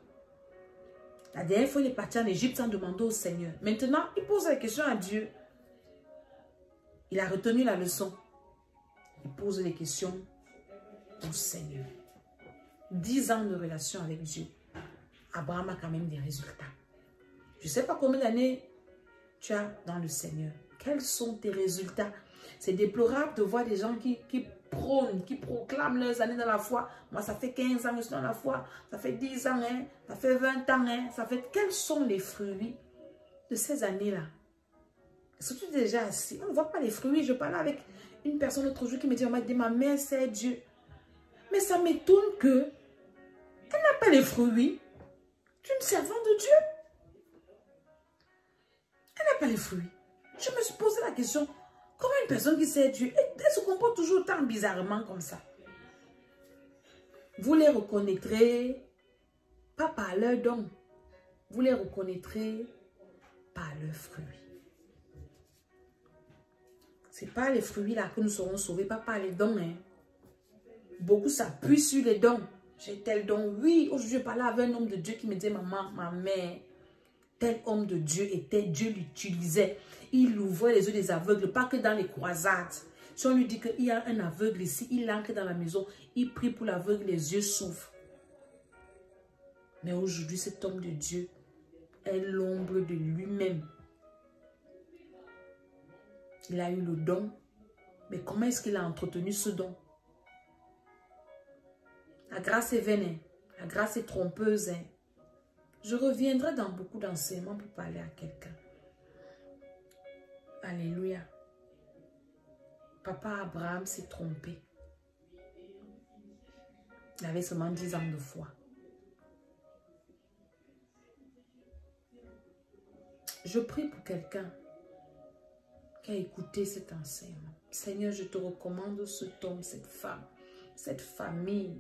La dernière fois, il est parti en Égypte sans demander au Seigneur. Maintenant, il pose la question à Dieu. Il a retenu la leçon. Il pose les questions au Seigneur. 10 ans de relation avec Dieu. Abraham a quand même des résultats. Je ne sais pas combien d'années tu as dans le Seigneur. Quels sont tes résultats? C'est déplorable de voir des gens qui prônent, qui proclament leurs années dans la foi. Moi, ça fait 15 ans que je suis dans la foi. Ça fait 10 ans, hein, ça fait 20 ans. Hein, ça fait... Quels sont les fruits de ces années-là? Est-ce que tu es déjà assis? On ne voit pas les fruits. Je parlais avec une personne l'autre jour qui me dit, ma mère, c'est Dieu. Mais ça m'étonne que elle n'a pas les fruits d'une servante de Dieu. Elle n'a pas les fruits. Je me suis posé la question, comment une personne qui sait Dieu, elle se comporte toujours tant bizarrement comme ça? Vous les reconnaîtrez pas par leurs dons. Vous les reconnaîtrez par leurs fruits. Ce n'est pas les fruits là que nous serons sauvés, pas par les dons. Hein. Beaucoup s'appuient sur les dons. J'ai tel don. Oui, aujourd'hui je parlais avec un homme de Dieu qui me disait, maman, ma mère, tel homme de Dieu était, Dieu l'utilisait. Il ouvrait les yeux des aveugles, pas que dans les croisades. Si on lui dit qu'il y a un aveugle ici, il entre dans la maison, il prie pour l'aveugle, les yeux s'ouvrent. Mais aujourd'hui, cet homme de Dieu est l'ombre de lui-même. Il a eu le don, mais comment est-ce qu'il a entretenu ce don? La grâce est vaine, hein? La grâce est trompeuse. Hein? Je reviendrai dans beaucoup d'enseignements pour parler à quelqu'un. Alléluia. Papa Abraham s'est trompé. Il avait seulement 10 ans de foi. Je prie pour quelqu'un qui a écouté cet enseignement. Seigneur, je te recommande cet homme, cette femme, cette famille.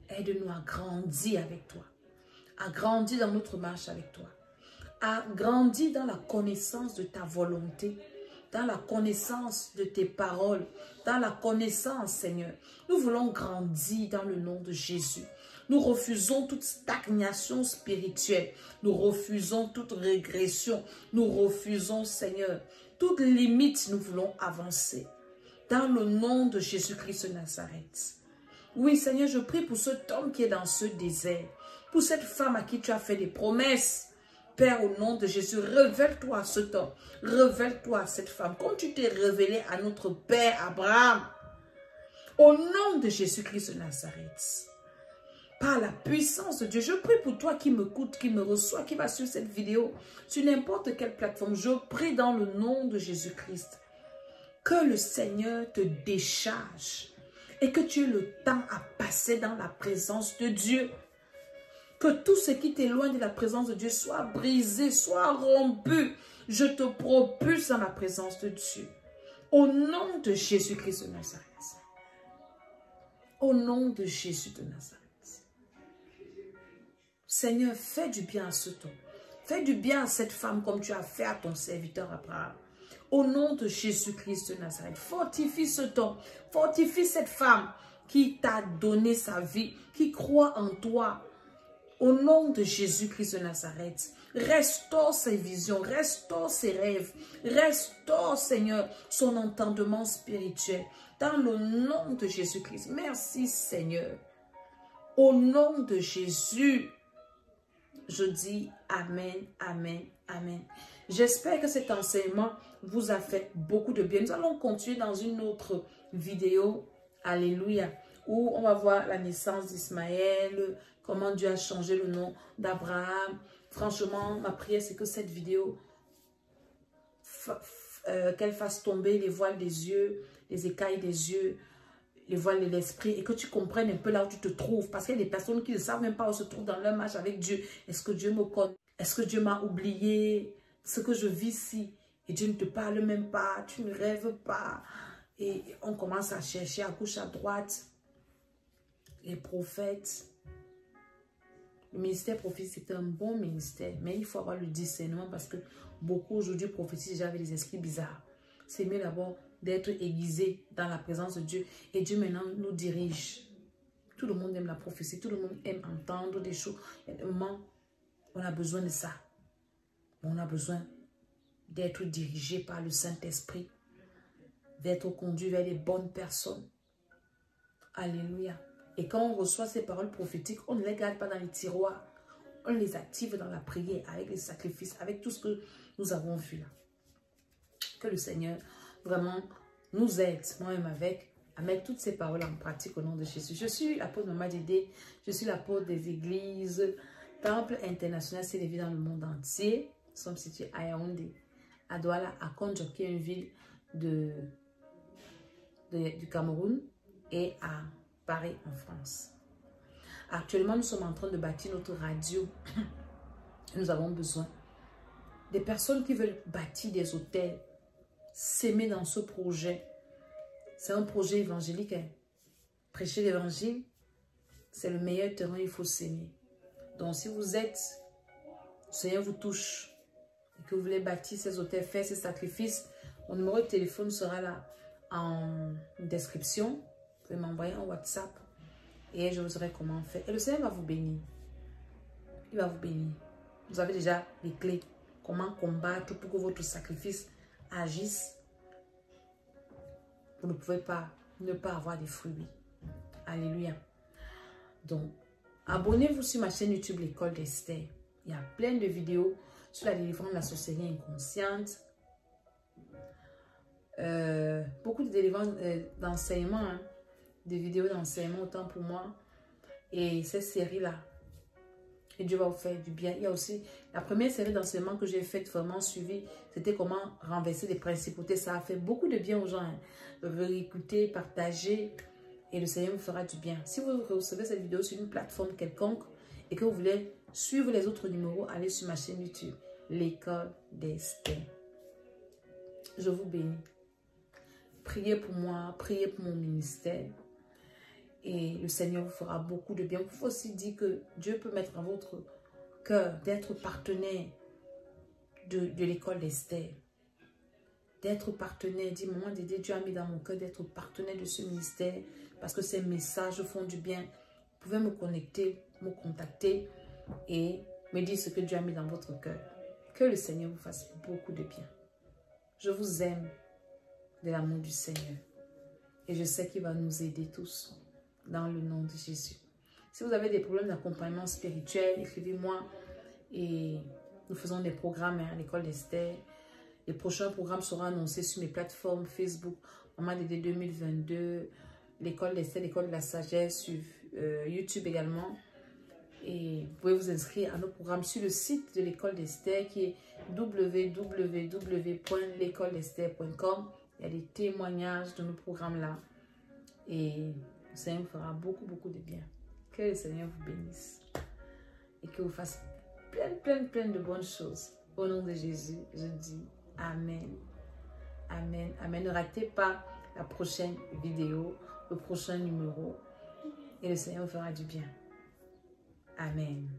Aide-nous à grandir avec toi, à grandir dans notre marche avec toi, à grandir dans la connaissance de ta volonté, dans la connaissance de tes paroles, dans la connaissance, Seigneur. Nous voulons grandir dans le nom de Jésus. Nous refusons toute stagnation spirituelle. Nous refusons toute régression. Nous refusons, Seigneur, toute limite. Nous voulons avancer dans le nom de Jésus-Christ de Nazareth. Oui, Seigneur, je prie pour cet homme qui est dans ce désert, pour cette femme à qui tu as fait des promesses. Père, au nom de Jésus, révèle-toi à cet homme, révèle-toi à cette femme, comme tu t'es révélé à notre Père Abraham. Au nom de Jésus-Christ de Nazareth, par la puissance de Dieu, je prie pour toi qui m'écoute, qui me reçoit, qui va suivre cette vidéo sur n'importe quelle plateforme. Je prie dans le nom de Jésus-Christ que le Seigneur te décharge et que tu aies le temps à passer dans la présence de Dieu. Que tout ce qui t'éloigne de la présence de Dieu soit brisé, soit rompu. Je te propulse dans la présence de Dieu. Au nom de Jésus-Christ de Nazareth. Au nom de Jésus de Nazareth. Seigneur, fais du bien à cet homme. Fais du bien à cette femme comme tu as fait à ton serviteur Abraham. Au nom de Jésus-Christ de Nazareth, fortifie cet homme, fortifie cette femme qui t'a donné sa vie, qui croit en toi. Au nom de Jésus-Christ de Nazareth, restaure ses visions, restaure ses rêves, restaure, Seigneur, son entendement spirituel. Dans le nom de Jésus-Christ, merci, Seigneur. Au nom de Jésus, je dis Amen, Amen, Amen. J'espère que cet enseignement vous a fait beaucoup de bien. Nous allons continuer dans une autre vidéo, Alléluia, où on va voir la naissance d'Ismaël, comment Dieu a changé le nom d'Abraham. Franchement, ma prière, c'est que cette vidéo, qu'elle fasse tomber les voiles des yeux, les écailles des yeux, les voiles de l'esprit, et que tu comprennes un peu là où tu te trouves. Parce qu'il y a des personnes qui ne savent même pas où se trouvent dans leur marche avec Dieu. Est-ce que Dieu me connaît? Est-ce que Dieu m'a oublié? Ce que je vis ici, et Dieu ne te parle même pas, tu ne rêves pas. Et on commence à chercher à gauche, à droite. Les prophètes. Le ministère prophétique, c'est un bon ministère, mais il faut avoir le discernement parce que beaucoup aujourd'hui prophétisent déjà avec des esprits bizarres. C'est mieux d'abord d'être aiguisé dans la présence de Dieu. Et Dieu maintenant nous dirige. Tout le monde aime la prophétie, tout le monde aime entendre des choses. On a besoin de ça. On a besoin d'être dirigé par le Saint-Esprit, d'être conduit vers les bonnes personnes. Alléluia. Et quand on reçoit ces paroles prophétiques, on ne les garde pas dans les tiroirs. On les active dans la prière, avec les sacrifices, avec tout ce que nous avons vu là. Que le Seigneur vraiment nous aide, moi-même à mettre toutes ces paroles en pratique au nom de Jésus. Je suis l'apôtre Maman Dédé, je suis l'apôtre des églises, Temple international s'élève dans le monde entier. Nous sommes situés à Yaoundé, à Douala, à Kondjok, qui est une ville du Cameroun, et à Paris en France. Actuellement, nous sommes en train de bâtir notre radio. Nous avons besoin des personnes qui veulent bâtir des hôtels, s'aimer dans ce projet. C'est un projet évangélique. Hein. Prêcher l'évangile, c'est le meilleur terrain, il faut s'aimer. Donc, si vous êtes, le Seigneur vous touche, et que vous voulez bâtir ces hôtels, faire ces sacrifices, mon numéro de téléphone sera là en description. Vous pouvez m'envoyer un WhatsApp et je vous dirai comment faire. Et le Seigneur va vous bénir. Il va vous bénir. Vous avez déjà les clés. Comment combattre pour que votre sacrifice agisse. Vous ne pouvez pas ne pas avoir des fruits. Alléluia. Donc, abonnez-vous sur ma chaîne YouTube L'École d'Esther. Il y a plein de vidéos sur la délivrance de la sorcellerie inconsciente. Beaucoup de délivrances d'enseignement, hein, des vidéos d'enseignement autant pour moi. Et cette série-là, et Dieu va vous faire du bien. Il y a aussi la première série d'enseignement que j'ai faite, vraiment suivie, c'était comment renverser les principautés. Ça a fait beaucoup de bien aux gens. Hein. Réécouter, partager, et le Seigneur vous fera du bien. Si vous recevez cette vidéo sur une plateforme quelconque et que vous voulez suivre les autres numéros, allez sur ma chaîne YouTube, L'École d'Esther. Je vous bénis. Priez pour moi, priez pour mon ministère. Et le Seigneur vous fera beaucoup de bien. Il faut aussi dire que Dieu peut mettre dans votre cœur d'être partenaire de l'école d'Esther. D'être partenaire, dit Maman Dédé, Dieu a mis dans mon cœur d'être partenaire de ce ministère parce que ces messages font du bien. Vous pouvez me connecter, me contacter et me dire ce que Dieu a mis dans votre cœur. Que le Seigneur vous fasse beaucoup de bien. Je vous aime de l'amour du Seigneur et je sais qu'il va nous aider tous. Dans le nom de Jésus. Si vous avez des problèmes d'accompagnement spirituel, écrivez-moi et nous faisons des programmes à l'École d'Esther. Les prochains programmes seront annoncés sur mes plateformes Facebook, Maman Dédé 2022, l'École d'Esther, l'École de la Sagesse, sur YouTube également. Et vous pouvez vous inscrire à nos programmes sur le site de l'École d'Esther qui est www.l'écoledesther.com. Il y a des témoignages de nos programmes là. Et le Seigneur vous fera beaucoup de bien. Que le Seigneur vous bénisse. Et que vous fasse plein de bonnes choses. Au nom de Jésus, je dis Amen. Amen. Amen. Ne ratez pas la prochaine vidéo, le prochain numéro. Et le Seigneur vous fera du bien. Amen.